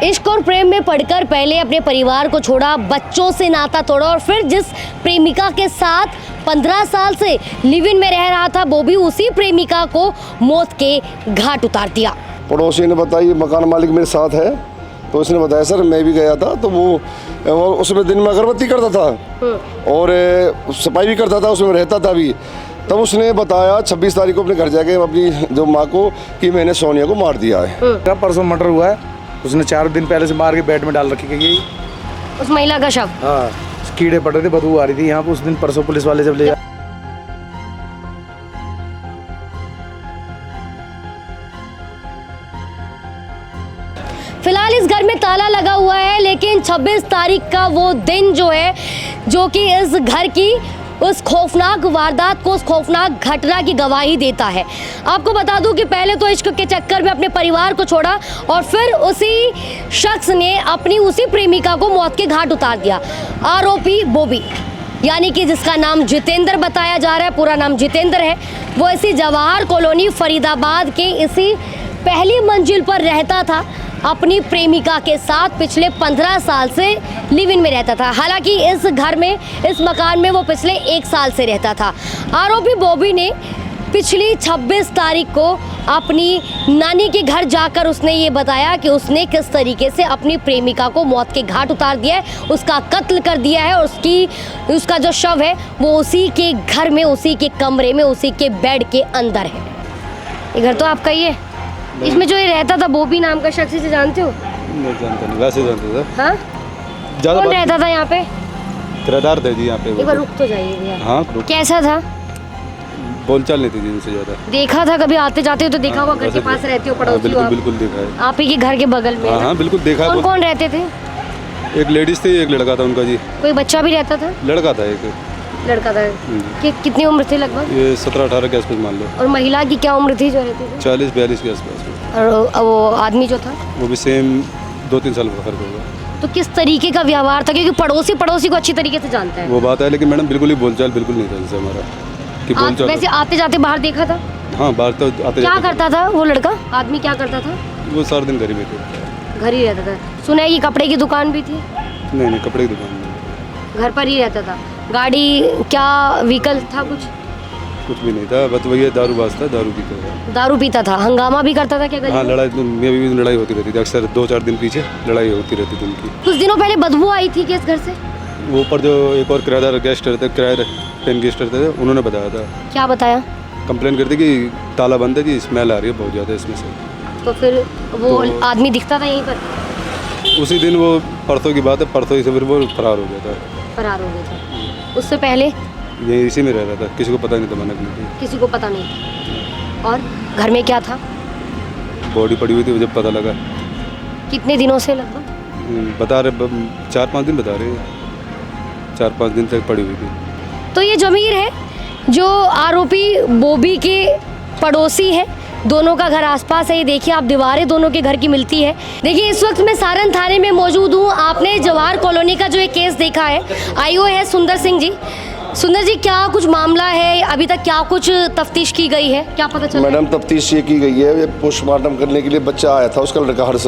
इश्क और प्रेम में पड़कर पहले अपने परिवार को छोड़ा, बच्चों से नाता तोड़ा और फिर जिस प्रेमिका के साथ 15 साल से लिव इन में रह रहा था वो भी उसी प्रेमिका को मौत के घाट उतार दिया। पड़ोसी ने बताया मकान मालिक मेरे साथ है, तो उसने बताया सर मैं भी गया था, तो वो उसमें दिन में अगरबत्ती करता था और सफाई भी करता था, उसमें रहता था भी। तब उसने बताया 26 तारीख को अपने घर जाके अपनी जो माँ को कि मैंने सोनिया को मार दिया है। परसों मर्डर हुआ है, उसने 4 दिन पहले से मार के बेड में डाल रखी गई उस महिला का शव। हाँ, कीड़े पड़ रहे थे, बदबू आ रही थी यहाँ पे। उस दिन परसों पुलिस वाले जब ले जा फिलहाल इस घर में ताला लगा हुआ है, लेकिन 26 तारीख का वो दिन जो है, जो कि इस घर की उस खौफनाक वारदात को, उस खौफनाक घटना की गवाही देता है। आपको बता दूं कि पहले तो इश्क के चक्कर में अपने परिवार को छोड़ा और फिर उसी शख्स ने अपनी उसी प्रेमिका को मौत के घाट उतार दिया। आरोपी बॉबी, यानी कि जिसका नाम जितेंद्र बताया जा रहा है, पूरा नाम जितेंद्र है, वो इसी जवाहर कॉलोनी फरीदाबाद के इसी पहली मंजिल पर रहता था। अपनी प्रेमिका के साथ पिछले 15 साल से लिव इन में रहता था। हालांकि इस घर में, इस मकान में वो पिछले 1 साल से रहता था। आरोपी बॉबी ने पिछली 26 तारीख को अपनी नानी के घर जाकर उसने ये बताया कि उसने किस तरीके से अपनी प्रेमिका को मौत के घाट उतार दिया है, उसका कत्ल कर दिया है और उसका जो शव है वो उसी के घर में, उसी के कमरे में, उसी के बेड के अंदर है। ये घर तो आपका ही है? इसमें जो ये रहता था बॉबी नाम का शख्स, से जानते हो? नहीं जानता, नहीं वैसे जानते थे। हाँ, कौन रहता था यहाँ पे? किराएदार थे जी यहाँ पे। एक बार रुक तो जाइए भैया। हाँ, रुक। कैसा था? बोलचाल नहीं थी जी उनसे ज्यादा। देखा था कभी आते जाते हो तो देखा होगा, घर के पास रहते हो, पड़ोसी हो बिल्कुल आप? बिल्कुल देखा है। आप ही के घर के बगल में? हाँ, बिल्कुल देखा है। कौन कौन रहते थे? एक लेडीज थी, एक लड़का था उनका जी। कोई बच्चा भी रहता था? लड़का था एक। लड़का था। कितनी उम्र थी लगभग? ये 17-18 के आसपास मान लो। और महिला की क्या उम्र थी जो रहती थी? 40-42 के आसपास। और वो आदमी जो था वो भी सेम 2-3 साल का फर्क होगा। तो किस तरीके का व्यवहार था? क्योंकि पड़ोसी को अच्छी तरीके से जानता है। वो बात है, लेकिन मैडम बिल्कुल ही बोलचाल बिल्कुल नहीं था इनसे हमारा कि बोलचाल। वैसे आते जाते बाहर देखा था? हाँ, बाहर तो आते क्या करता था वो लड़का, आदमी क्या करता था? वो सारा दिन घर ही बैठे। घर ही रहता था। सुना है कि कपड़े की दुकान भी थी? नहीं, कपड़े की दुकान नहीं। घर पर ही रहता था। गाड़ी, क्या व्हीकल था? कुछ भी नहीं था, बस वही दारू था, दारू पीता था। दारू पीता था। हंगामा भी करता था क्या गली में? हाँ, लड़ाई होती रहती थी अक्सर। 2-4 दिन पीछे लड़ाई होती रहती थी उनकी। कुछ दिनों पहले बदबू आई थी कि इस घर से? वो ऊपर जो एक और किराएदार गेस्ट रहते, किराए पेन गेस्ट रहते थे, उन्होंने बताया था। क्या बताया? कंप्लेन करती कि ताला बंद है जी, स्मेल आ रही है बहुत ज़्यादा इसमें से। तो फिर वो आदमी दिखता था यहीं पर? उसी दिन, वो परसों की बात है, परसों ही से फिर वो फरार हो गया था। फरार हो गया था। उससे पहले यही इसी में रह रहा था, किसी को पता नहीं था, मना नहीं थी। किसी को पता नहीं था। और घर में क्या था? बॉडी पड़ी हुई थी जब पता लगा। कितने दिनों से लगभग? बता रहे 4-5 दिन बता रहे, 4-5 दिन तक पड़ी हुई थी। तो ये जमीर है जो आरोपी बॉबी के पड़ोसी है। दोनों का घर आसपास है। ये देखिए आप, दीवारें दोनों के घर की मिलती है। देखिए इस वक्त मैं सारण थाने में मौजूद हूँ। आपने जवाहर कॉलोनी का जो एक केस देखा है, आईओ है सुंदर सिंह जी। सुंदर जी, क्या कुछ मामला है? अभी तक क्या कुछ तफ्तीश की गई है? क्या पता चला? मैडम तफ्तीश ये की गई है, ये पोस्टमार्टम करने के लिए बच्चा आया था, उसका लड़का हर्ष,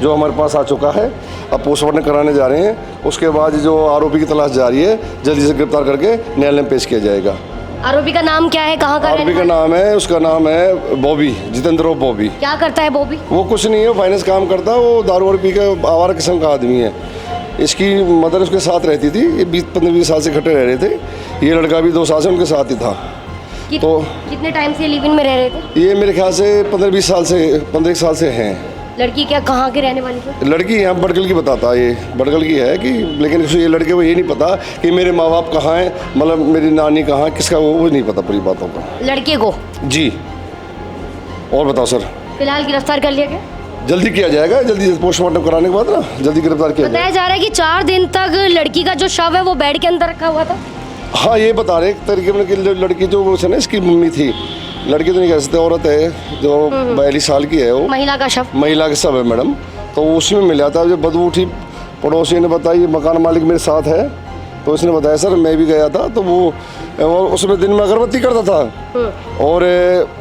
जो हमारे पास आ चुका है। अब पोस्टमार्टम कराने जा रहे हैं। उसके बाद जो आरोपी की तलाश जारी है, जल्दी से गिरफ्तार करके न्यायालय में पेश किया जाएगा। आरोपी का नाम क्या है? कहाँ का? आरोपी का नाम है, उसका नाम है बॉबी, जितेंद्र बॉबी। क्या करता है बॉबी? वो कुछ नहीं है, फाइनेंस काम करता है। वो दारू वारू पी के आवारा किस्म का आदमी है। इसकी मदर उसके साथ रहती थी। ये 15-20 साल से इकट्ठे रह रहे थे। ये लड़का भी 2 साल से उनके साथ ही था। तो कितने टाइम से लिव इन में रह रहे थे? ये मेरे ख्याल से 15-20 साल से, 15 साल से हैं। लड़की क्या कहाँ के रहने वाली थी? लड़की यहाँ बड़गल की बताता है, ये बड़गल की है कि, लेकिन ये लड़के को ये नहीं पता कि मेरे माँ बाप कहाँ हैं, मतलब मेरी नानी कहाँ है, किसका, वो नहीं पता पूरी बातों का लड़के को जी। और बताओ सर? फिलहाल गिरफ्तार कर लिया गया? जल्दी किया जाएगा, जल्दी पोस्टमार्टम कराने के बाद ना जल्दी गिरफ्तार किया बताया जा रहा है कि 4 दिन तक लड़की का जो शव है वो बेड के अंदर रखा हुआ था। हाँ, ये बता रहे एक तरीके में कि लड़की जो वो ना इसकी मम्मी थी, लड़की तो नहीं कह सकते, औरत है जो 42 साल की है, वो महिला का शव, महिला का शव है मैडम। तो उसी में मिला था। जब बदबू उठी, पड़ोसी ने बताई मकान मालिक मेरे साथ है, तो उसने बताया सर मैं भी गया था, तो वो उसमें दिन में अगरबत्ती करता था और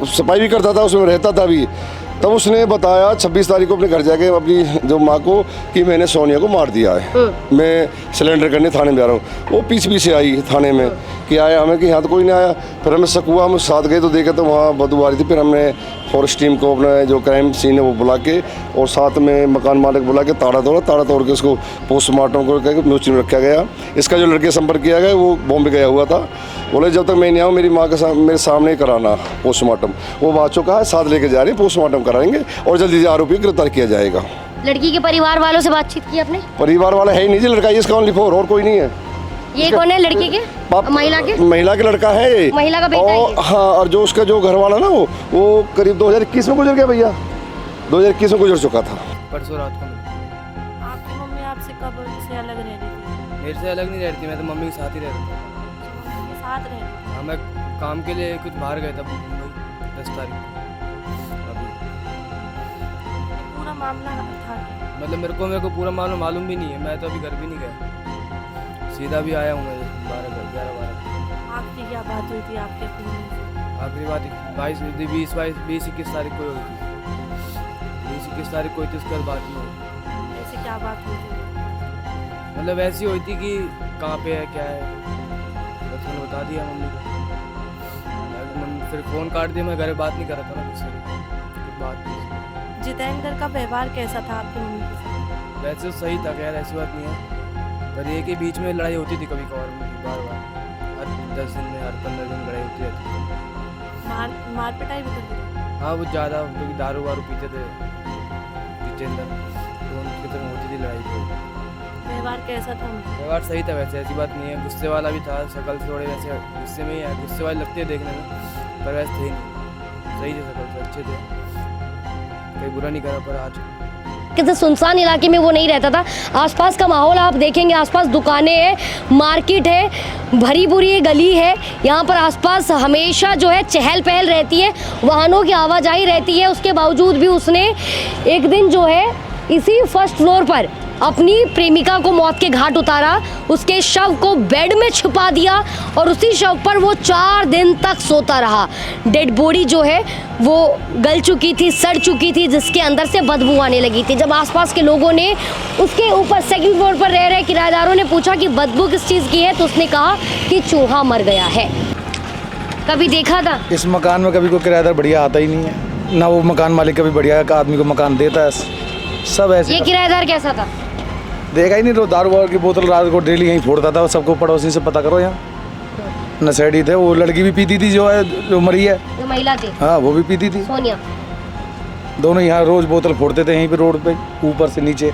सफाई भी करता था, उसमें रहता था भी। तब उसने बताया 26 तारीख को अपने घर जाके अपनी जो माँ को कि मैंने सोनिया को मार दिया है, मैं सिलेंडर करने थाने में जा रहा हूँ। वो पीछे आई थाने में कि आया हमें कि यहाँ तो कोई नहीं आया। फिर हमें शक हुआ, हम साथ गए तो देखे तो वहाँ बदबू आ रही थी। फिर हमने फॉरेस्ट टीम को अपना जो क्राइम सीन है वो बुला के और साथ में मकान मालिक बुला के ताड़ा तोड़ के उसको पोस्टमार्टम करके म्यूचुअल में रखा गया। इसका जो लड़के संपर्क किया गया वो बॉम्बे गया हुआ था, बोले जब तक मैं नहीं आऊँ मेरी माँ के मेरे सामने ही कराना पोस्टमार्टम। वो बात चुका है, साथ लेके जा रहे हैं, पोस्टमार्टम कराएंगे और जल्दी से आरोपी गिरफ्तार किया जाएगा। लड़की के परिवार वालों से बातचीत की आपने? परिवार वाला है ही नहीं जी, लड़का ये इसका ओनली फोर, और कोई नहीं है। ये कौन है लड़की के? महिला के लड़का है ये, महिला का बेटा और हाँ, और जो उसका जो घर वाला ना वो करीब 2021 में गुजर गया भैया, 2021 में गुजर चुका था। परसों रात को आपकी मम्मी आपसे कब से अलग रह रही थी? मेरे से अलग नहीं रहती, मैं तो मम्मी के साथ ही रहती थी। मम्मी के साथ रह रही थी? हाँ, मैं काम के लिए कुछ बाहर गया था मुंबई 10 तारीख को। अभी पूरा मामला था क्या? मतलब मेरे को पूरा मालूम भी नहीं है, मैं तो अभी घर भी नहीं गया, सीधा भी आया हूँ मैं 11-12। आखिरी क्या बात हुई थी आपके अपनी मम्मी से? आखिरी बात 20-21 तारीख को हुई थी, 20-21 तारीख को हुई थी, उसके बाद बात नहीं हुई। ऐसे क्या बात हुई थी? मतलब ऐसी हुई थी कि कहाँ पे है क्या है, बस मैंने बता दिया मम्मी को। फिर फ़ोन काट दिया, मैं घर बात नहीं कर रहा था ना किससे, बात नहीं। जितेंद्र का व्यवहार कैसा था आपकी मम्मी के साथ? वैसे सही था, खैर ऐसी बात नहीं है, पर ये कि बीच में लड़ाई होती थी कभी कभार, बार हर 10 दिन में, हर 15 दिन लड़ाई होती रहती थी। मार पिटाई भी करती थी? हाँ, वो ज़्यादा क्योंकि दारू वारू पीते थे जितेंद्र, तो उनकी तरफ होती थी लड़ाई। तो व्यवहार कैसा था उनका? व्यवहार सही था, वैसे ऐसी बात नहीं है। गुस्से वाला भी था, शक्ल से थोड़े वैसे गुस्से में ही है, गुस्से वाले लगते हैं देखने में, पर वैसे थे नहीं, सही थे, शक्ल से अच्छे थे, कोई बुरा नहीं करा। पर आज किसी सुनसान इलाके में वो नहीं रहता था। आसपास का माहौल आप देखेंगे, आसपास दुकानें हैं, मार्केट है, भरी पूरी ये गली है। यहाँ पर आसपास हमेशा जो है चहल पहल रहती है, वाहनों की आवाजाही रहती है। उसके बावजूद भी उसने एक दिन जो है इसी फर्स्ट फ्लोर पर अपनी प्रेमिका को मौत के घाट उतारा, उसके शव को बेड में छिपा दिया और उसी शव पर वो 4 दिन तक सोता रहा। डेड बॉडी जो है वो गल चुकी थी, सड़ चुकी थी, जिसके अंदर से बदबू आने लगी थी। जब आसपास के लोगों ने उसके ऊपर सेकंड फ्लोर पर रह रहे किराएदारों ने पूछा कि बदबू किस चीज़ की है, तो उसने कहा कि चूहा मर गया है। कभी देखा था? इस मकान में कभी कोई किराएदार बढ़िया आता ही नहीं है, ना वो मकान मालिक कभी बढ़िया आदमी को मकान देता है, सब ऐसे। ये किराएदार कैसा था? देखा ही नहीं, तो दारू वारू की बोतल रात को डेली यहीं फोड़ता था, सबको पड़ोसी से पता करो यहाँ नशेड़ी थे। वो लड़की भी पीती थी जो मरी है, जो महिला थी, हाँ वो भी पीती थी, सोनिया। दोनों यहाँ रोज बोतल फोड़ते थे यहीं पे रोड पे, ऊपर से नीचे।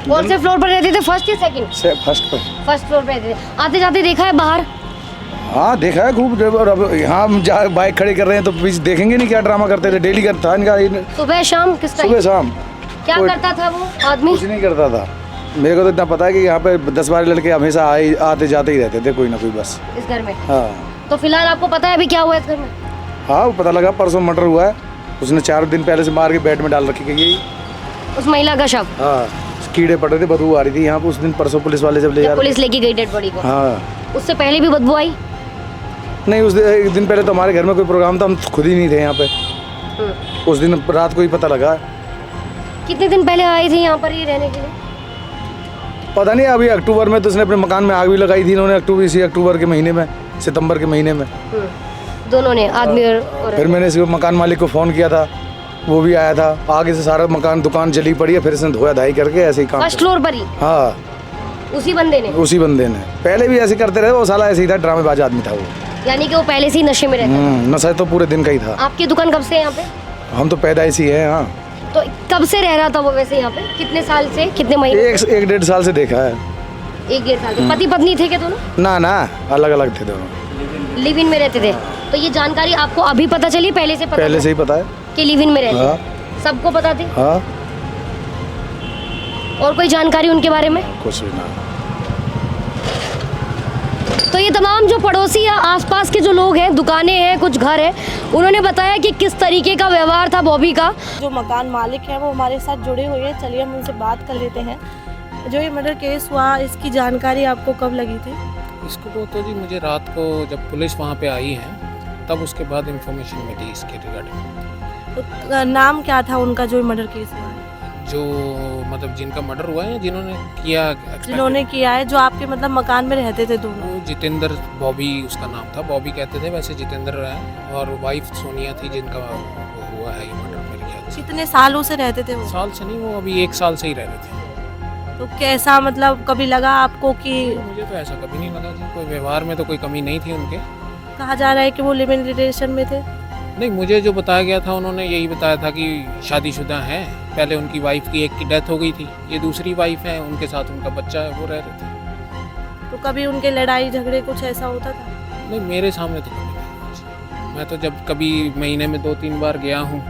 कौन से फ्लोर पर रहते थे, फर्स्ट या सेकंड? फर्स्ट पे। फर्स्ट फ्लोर पे रहते थे। आते जाते देखा है बाहर? हाँ देखा है खूब। अब यहाँ हम बाइक खड़ी कर रहे हैं तो पीछे देखेंगे नहीं क्या ड्रामा करते थे, डेली करता था इनका। सुबह शाम किस टाइम? सुबह शाम। क्या करता था वो आदमी? कुछ नहीं करता था, मेरे को तो इतना पता है कि यहाँ पे 10-12 लड़के हमेशा आते जाते ही रहते थे, कोई ना कोई बस इस घर में। हाँ। तो फिलहाल आपको पता है अभी क्या हुआ इस घर में? हाँ, वो पता लगा परसों मर्डर हुआ है, उसने 4 दिन पहले से मार के बेड में डाल रखी गई। उस महिला का शव? हाँ, कीड़े पड़ रहे थे, बदबू आ रही थी यहाँ पे। उस दिन परसों पुलिस वाले जब ले जा रहे, पुलिस लेके गई डेड बॉडी को? हाँ। उससे पहले भी बदबू आई? नहीं, उस दिन 1 दिन पहले तो हमारे घर में कोई प्रोग्राम था, हम खुद ही नहीं थे यहाँ पे। उस दिन रात को ही पता लगा। कितने दिन पहले आई थी यहाँ पर ये रहने के लिए? पता नहीं, अभी अक्टूबर में तो उसने अपने मकान में आग भी लगाई थी इन्होंने, इसी अक्टूबर के महीने में, सितंबर के महीने में। दोनों ने, आदमी और फिर मैंने इसको मकान मालिक को फ़ोन किया था, वो भी आया था। आगे से सारा मकान दुकान जली पड़ी है, फिर इसने धोया धाई करके ऐसे ही काम। फर्स्ट फ्लोर पर ही? हाँ, उसी बंदे ने? उसी बंदे ने। पहले भी ऐसे करते रहे, वो साला ऐसे ही था, ड्रामेबाज आदमी था वो। यानी कि वो पहले से ही नशे में रहता था? नशा तो पूरे दिन का ही था। आपकी दुकान कब से है यहाँ पे? हम तो पैदाइशी हैं। हाँ। तो कब से रह रहा था वो वैसे यहाँ पे? कितने साल से, कितने महीने? 1-1.5 साल से देखा है। 1-1.5 साल से। पति पत्नी थे क्या दोनों? ना, अलग अलग थे दोनों। लिव इन में रहते थे? तो ये जानकारी आपको अभी पता चली, पहले से पता? पहले से ही पता है कि लिव इन में रहते? हाँ। सबको पता थी? हाँ। और कोई जानकारी उनके बारे में? कुछ भी ना। तो ये तमाम जो पड़ोसी या आसपास के जो लोग हैं, दुकानें हैं, कुछ घर हैं, उन्होंने बताया कि किस तरीके का व्यवहार था बॉबी का। जो मकान मालिक है वो हमारे साथ जुड़े हुए हैं, चलिए हम उनसे बात कर लेते हैं। जो ये मर्डर केस हुआ, इसकी जानकारी आपको कब लगी थी? इसको तो जी मुझे रात को जब पुलिस वहाँ पे आई है तब उसके बाद इंफॉर्मेशन मिली इसके रिगार्डिंग। तो नाम क्या था उनका जो मर्डर केस हुआ है? जो मतलब जिनका मर्डर हुआ है, जिन्होंने किया, जिन्होंने किया है, जो आपके मतलब मकान में रहते थे दोनों? वो जितेंद्र, बॉबी उसका नाम था, बॉबी कहते थे वैसे, जितेंद्र है, और वाइफ सोनिया थी जिनका वो हुआ है ये मर्डर मेरे ख्याल से। कितने सालों से रहते थे वो? साल से नहीं, वो अभी 1 साल से ही रह रहे थे। तो कैसा मतलब कभी लगा आपको कि? मुझे तो ऐसा कभी नहीं लगा जी, कोई व्यवहार में तो कोई कमी नहीं थी उनके। कहा जा रहा है कि वो लिव इन रिलेशन में थे? नहीं, मुझे जो बताया गया था उन्होंने यही बताया था कि शादीशुदा हैं, पहले उनकी वाइफ की एक की डेथ हो गई थी, ये दूसरी वाइफ है, उनके साथ उनका बच्चा है, वो रह रहे थे। तो कभी उनके लड़ाई झगड़े कुछ ऐसा होता था? नहीं, मेरे सामने तो कभी नहीं। मैं तो जब कभी महीने में 2-3 बार गया हूँ,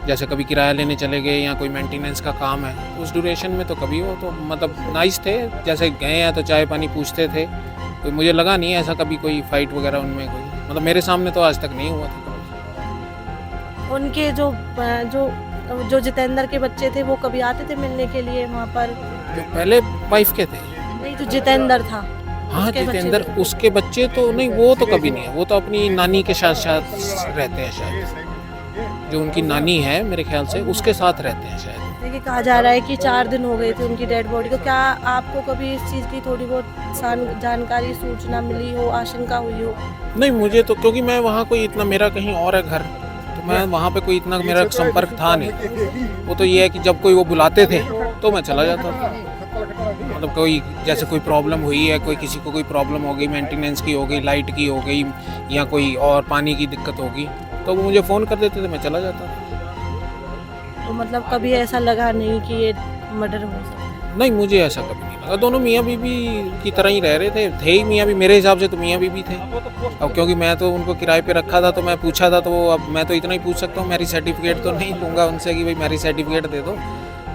जैसे कभी किराया लेने चले गए या कोई मेंटेनेंस का काम है, उस ड्यूरेशन में तो कभी वो तो मतलब नाइस थे, जैसे गए हैं तो चाय पानी पूछते थे, कोई मुझे लगा नहीं ऐसा कभी कोई फाइट वगैरह उनमें कोई, मतलब मेरे सामने तो आज तक नहीं हुआ था। उनके जो जितेंद्र के बच्चे थे वो कभी आते थे मिलने के लिए वहाँ पर? जो पहले वाइफ के थे? नहीं, जो जितेंद्र था हाँ, उसके बच्चे जितेंद्र, थे। उसके बच्चे तो नहीं, वो तो कभी नहीं है, वो तो अपनी नानी के साथ साथ रहते हैं शायद, जो उनकी नानी है मेरे ख्याल से उसके साथ रहते हैं शायद। देखिए, कहा जा रहा है कि 4 दिन हो गए थे उनकी डेड बॉडी को। क्या आपको कभी इस चीज़ की थोड़ी बहुत जानकारी, सूचना मिली हो, आशंका हुई हो? नहीं, मुझे तो, क्योंकि मैं वहाँ कोई इतना, मेरा कहीं और है घर, तो मैं वहाँ पे कोई इतना मेरा संपर्क था नहीं। वो तो ये है कि जब कोई वो बुलाते थे तो मैं चला जाता था, मतलब कोई जैसे कोई प्रॉब्लम हुई है, कोई किसी को कोई प्रॉब्लम हो गई, मेंटेनेंस की हो गई, लाइट की हो गई, या कोई और पानी की दिक्कत होगी, तो वो मुझे फ़ोन कर देते थे, मैं चला जाता था। तो मतलब कभी ऐसा लगा नहीं कि ये मर्डर हो सकता है? नहीं, मुझे ऐसा कभी नहीं लगा, दोनों मियाँ बीवी की तरह ही रह रहे थे ही मियाँ बीवी, मेरे हिसाब से तो मियाँ बीवी थे। अब क्योंकि मैं तो उनको किराए पे रखा था तो मैं पूछा था, तो वो, अब मैं तो इतना ही पूछ सकता हूँ, मैरिज सर्टिफिकेट तो नहीं लूँगा उनसे कि भाई मैरिज सर्टिफिकेट दे दो।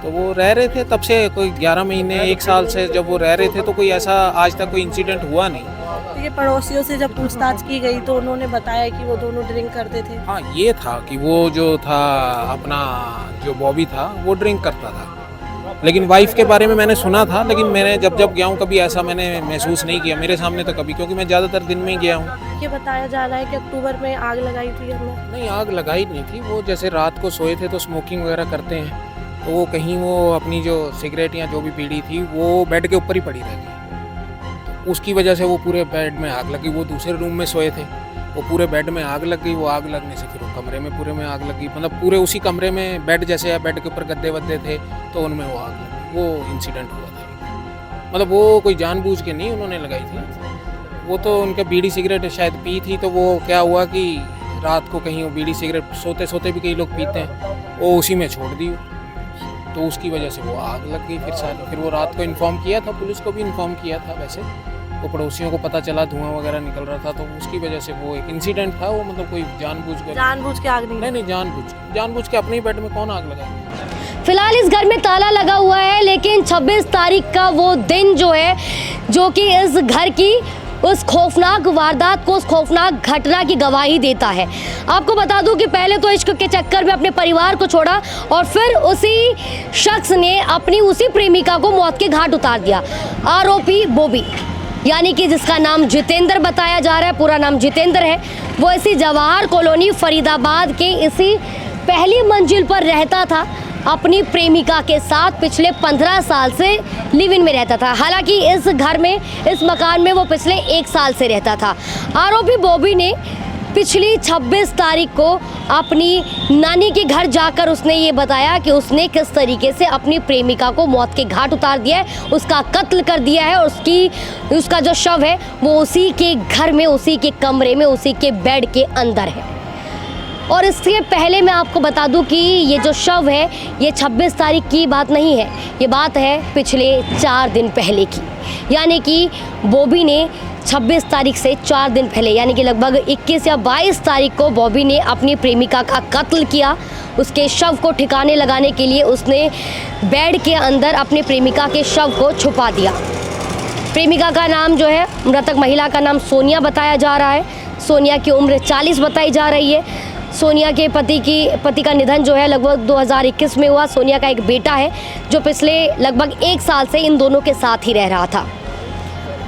तो वो रह रहे थे तब से, कोई 11 महीने 1 साल से जब वो रह रहे थे, तो कोई ऐसा आज तक कोई इंसिडेंट हुआ नहीं। ये पड़ोसियों से जब पूछताछ की गई तो उन्होंने बताया कि वो दोनों ड्रिंक करते थे? हाँ, ये था कि वो जो था अपना, जो बॉबी था वो ड्रिंक करता था, लेकिन वाइफ के बारे में मैंने सुना था, लेकिन मैंने जब गया हूँ कभी ऐसा मैंने महसूस नहीं किया मेरे सामने तो कभी, क्योंकि मैं ज़्यादातर दिन में ही गया हूँ। ये बताया जा रहा है कि अक्टूबर में आग लगाई थी हमने? नहीं, आग लगाई नहीं थी, वो जैसे रात को सोए थे तो स्मोकिंग वगैरह करते हैं, तो वो कहीं वो अपनी जो सिगरेट या जो भी बीड़ी थी वो बेड के ऊपर ही पड़ी रह गई, उसकी वजह से वो पूरे बेड में आग लगी। वो दूसरे रूम में सोए थे, वो पूरे बेड में आग लग गई, वो आग लगने से फिर वो कमरे में पूरे में आग लगी, मतलब पूरे उसी कमरे में बेड जैसे है, बेड के ऊपर गद्दे वद्दे थे तो उनमें वो आग लगी, वो इंसिडेंट हुआ था। मतलब वो कोई जानबूझ के नहीं उन्होंने लगाई थी, वो तो उनका बीड़ी सिगरेट शायद पी थी, तो वो क्या हुआ कि रात को कहीं वो बीड़ी सिगरेट सोते सोते भी कई लोग पीते हैं, वो उसी में छोड़ दी, तो उसकी वजह से वो आग लग गई। फिर वो रात को इन्फॉर्म किया था, पुलिस को भी इन्फॉर्म किया था, वैसे वो पड़ोसियों को पता चला धुआं वगैरह निकल रहा था, तो उसकी वजह से वो एक इंसिडेंट था, वो मतलब कोई जानबूझ के आग नहीं? जानबूझ के अपने ही बेड में कौन आग लगाए। फिलहाल इस घर में ताला लगा हुआ है, लेकिन 26 तारीख का वो दिन जो है, जो कि इस घर की उस खौफनाक वारदात को, उस खौफनाक घटना की गवाही देता है। आपको बता दूं कि पहले तो इश्क के चक्कर में अपने परिवार को छोड़ा और फिर उसी शख्स ने अपनी उसी प्रेमिका को मौत के घाट उतार दिया। आरोपी बॉबी, यानी कि जिसका नाम जितेंद्र बताया जा रहा है, पूरा नाम जितेंद्र है, वो इसी जवाहर कॉलोनी फरीदाबाद के इसी पहली मंजिल पर रहता था अपनी प्रेमिका के साथ। पिछले 15 साल से लिव इन में रहता था। हालांकि इस घर में, इस मकान में वो पिछले 1 साल से रहता था। आरोपी बॉबी ने पिछली 26 तारीख को अपनी नानी के घर जाकर उसने ये बताया कि उसने किस तरीके से अपनी प्रेमिका को मौत के घाट उतार दिया है, उसका कत्ल कर दिया है, और उसका जो शव है वो उसी के घर में, उसी के कमरे में, उसी के बेड के अंदर है। और इससे पहले मैं आपको बता दूं कि ये जो शव है ये 26 तारीख की बात नहीं है, ये बात है पिछले 4 दिन पहले की। यानी कि बॉबी ने 26 तारीख से 4 दिन पहले, यानी कि लगभग 21 या 22 तारीख को बॉबी ने अपनी प्रेमिका का कत्ल किया। उसके शव को ठिकाने लगाने के लिए उसने बेड के अंदर अपने प्रेमिका के शव को छुपा दिया। प्रेमिका का नाम जो है, मृतक महिला का नाम सोनिया बताया जा रहा है। सोनिया की उम्र 40 बताई जा रही है। सोनिया के पति का निधन जो है लगभग 2021 में हुआ। सोनिया का एक बेटा है जो पिछले लगभग 1 साल से इन दोनों के साथ ही रह रहा था।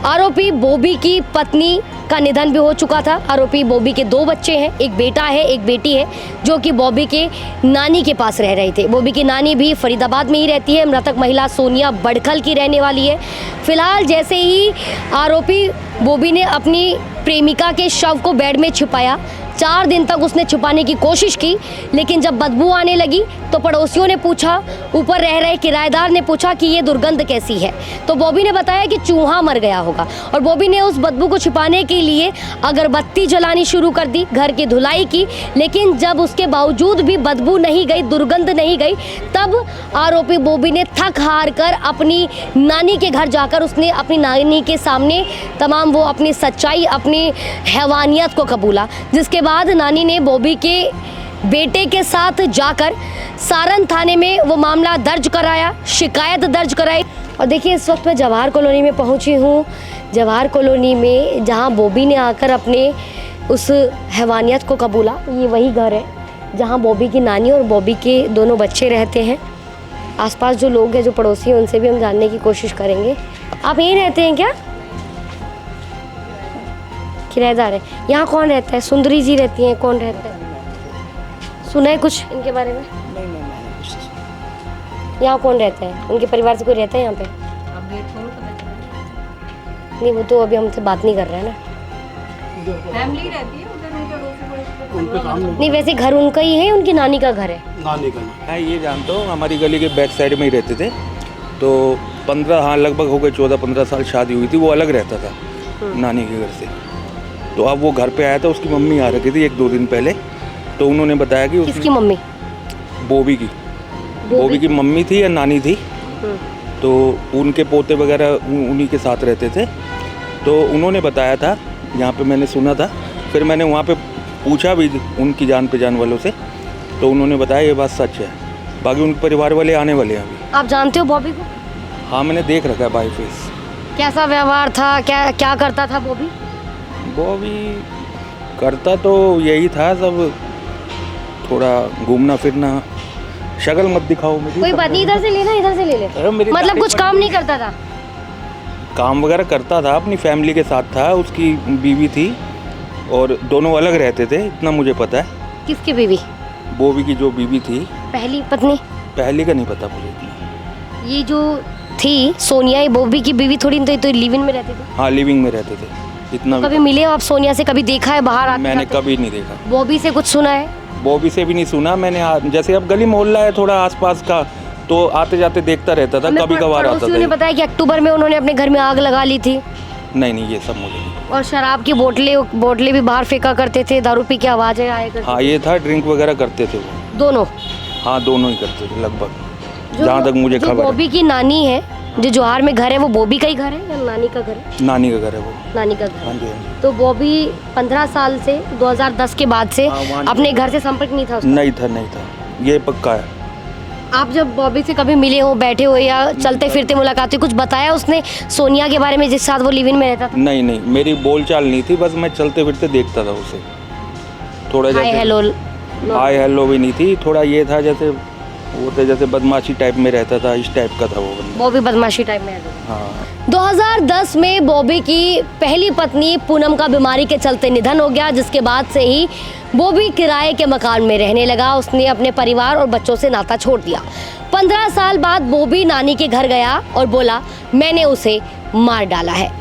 आरोपी बॉबी की पत्नी का निधन भी हो चुका था। आरोपी बॉबी के 2 बच्चे हैं, एक बेटा है एक बेटी है, जो कि बॉबी के नानी के पास रह रहे थे। बॉबी की नानी भी फरीदाबाद में ही रहती है। मृतक महिला सोनिया बड़खल की रहने वाली है। फिलहाल जैसे ही आरोपी बॉबी ने अपनी प्रेमिका के शव को बेड में छिपाया, 4 दिन तक उसने छुपाने की कोशिश की, लेकिन जब बदबू आने लगी तो पड़ोसियों ने पूछा, ऊपर रह रहे किराएदार ने पूछा कि ये दुर्गंध कैसी है, तो बॉबी ने बताया कि चूहा मर गया होगा। और बॉबी ने उस बदबू को छिपाने के लिए अगरबत्ती जलानी शुरू कर दी, घर की धुलाई की, लेकिन जब उसके बावजूद भी बदबू नहीं गई, दुर्गंध नहीं गई, तब आरोपी बॉबी ने थक हार कर अपनी नानी के घर जाकर उसने अपनी नानी के सामने तमाम वो अपनी सच्चाई, अपनी हैवानियत को कबूला। जिसके बाद नानी ने बॉबी के बेटे के साथ जाकर सारण थाने में वो मामला दर्ज कराया, शिकायत दर्ज कराई। और देखिए इस वक्त मैं जवाहर कॉलोनी में पहुंची हूँ। जवाहर कॉलोनी में जहां बॉबी ने आकर अपने उस हैवानियत को कबूला, ये वही घर है जहां बॉबी की नानी और बॉबी के दोनों बच्चे रहते हैं। आसपास जो लोग हैं, जो पड़ोसी हैं, उनसे भी हम जानने की कोशिश करेंगे। आप यहीं रहते हैं क्या? किराएदार है। यहाँ कौन रहता है? सुंदरी जी रहती हैं, कौन रहता है? सुना है कुछ इनके बारे में? नहीं। यहाँ कौन रहता है? उनके परिवार से कोई रहता है यहाँ पे? नहीं, वो तो अभी हमसे बात नहीं कर रहा है ना। फैमिली रहती है उधर, उनके सामने। नहीं, वैसे घर उनका ही है, उनकी नानी का घर है? नानी का है, ये जानता हूँ। हमारी गली के बैक साइड में ही रहते थे। तो 15 लगभग हो गए 14-15 साल शादी हुई थी। वो अलग रहता था नानी के घर से। तो अब वो घर पे आया था, उसकी मम्मी आ रखी थी 1-2 दिन पहले। तो उन्होंने बताया कि किसकी मम्मी? बॉबी की मम्मी थी या नानी थी। तो उनके पोते वगैरह उन्हीं के साथ रहते थे। तो उन्होंने बताया था, यहाँ पे मैंने सुना था। फिर मैंने वहाँ पे पूछा भी उनकी जान पहचान वालों से, तो उन्होंने बताया ये बात सच है। बाकी उनके परिवार वाले आने वाले हैं अभी। आप जानते हो बॉबी को? हाँ, मैंने देख रखा है बाई फेस। कैसा व्यवहार था, क्या करता था बॉबी? बॉबी करता तो यही था, सब थोड़ा घूमना फिरना। शक्ल मत दिखाओ मुझे। कोई बात नहीं, इधर से लेना, इधर से ले ले। मतलब कुछ काम नहीं करता था? काम वगैरह करता था, अपनी फैमिली के साथ था। उसकी बीवी थी और दोनों अलग रहते थे, इतना मुझे पता है। किसकी बीवी? बॉबी की जो बीवी थी। पहली पत्नी? पहली का नहीं पता मुझे इतना। ये जो थी सोनिया, ये बॉबी की बीवी थोड़ी तो लिव इन में रहती थी? हाँ, लिविंग में रहते थे, इतना। कभी मिले हो आप सोनिया से? कभी देखा है बाहर आते? मैंने कभी नहीं देखा। बॉबी से कुछ सुना है? बॉबी से भी नहीं सुना मैंने। जैसे अब गली मोहल्ला है थोड़ा आसपास का, तो आते जाते देखता रहता था, कभी कभार आता पड़ोसियों ने था। बताया कि अक्टूबर में उन्होंने अपने घर में आग लगा ली थी। नहीं, ये सब मुझे नहीं। और शराब की बोतलें भी बाहर फेंका करते थे, दारू पी के आवाजें आया करती। हाँ, ये था, ड्रिंक वगैरह करते थे वो दोनों? हाँ, दोनों ही करते थे लगभग, जहाँ तक मुझे खबर है। बॉबी की नानी है, जो जोहार में घर है, वो बॉबी का ही घर है या नानी का घर है? नानी का घर है वो। नानी का घर। हाँ जी, हाँ जी। तो बॉबी 15 साल से 2010 के बाद से अपने घर से संपर्क नहीं था उसका? नहीं था, ये पक्का है। आप जब बॉबी से कभी मिले हो, बैठे हो या चलते फिरते मुलाकात हुई, कुछ बताया उसने सोनिया के बारे में जिस साथ वो लिव इन में रहता था? नहीं, मेरी बोलचाल नहीं थी, बस मैं चलते फिरते देखता था उसे। थोड़ा हाय हेलो भी नहीं थी। थोड़ा ये था जैसे वो थे, जैसे बदमाशी टाइप में रहता था, इस टाइप का था वो बंदा। बॉबी बदमाशी टाइप में रहता था। हाँ। 2010 में बॉबी की पहली पत्नी पूनम का बीमारी के चलते निधन हो गया, जिसके बाद से ही बॉबी किराए के मकान में रहने लगा। उसने अपने परिवार और बच्चों से नाता छोड़ दिया। 15 साल बाद बॉबी नानी के घर गया और बोला मैंने उसे मार डाला है,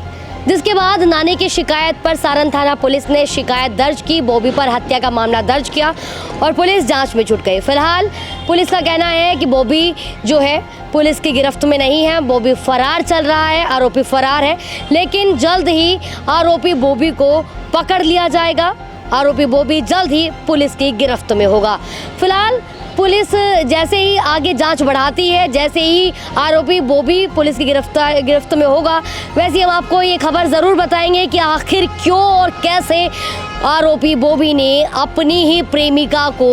जिसके बाद नानी की शिकायत पर सारण थाना पुलिस ने शिकायत दर्ज की। बॉबी पर हत्या का मामला दर्ज किया और पुलिस जांच में जुट गई। फिलहाल पुलिस का कहना है कि बॉबी जो है पुलिस की गिरफ्त में नहीं है, बॉबी फरार चल रहा है, आरोपी फरार है, लेकिन जल्द ही आरोपी बॉबी को पकड़ लिया जाएगा। आरोपी बॉबी जल्द ही पुलिस की गिरफ्त में होगा। फिलहाल पुलिस जैसे ही आगे जांच बढ़ाती है, जैसे ही आरोपी बॉबी पुलिस की गिरफ्त में होगा, वैसे हम आपको ये खबर ज़रूर बताएंगे कि आखिर क्यों और कैसे आरोपी बॉबी ने अपनी ही प्रेमिका को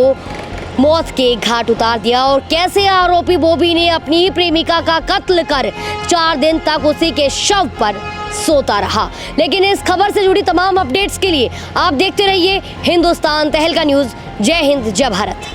मौत के घाट उतार दिया और कैसे आरोपी बॉबी ने अपनी ही प्रेमिका का कत्ल कर 4 दिन तक उसी के शव पर सोता रहा। लेकिन इस खबर से जुड़ी तमाम अपडेट्स के लिए आप देखते रहिए हिंदुस्तान तहलका न्यूज़। जय हिंद, जय भारत।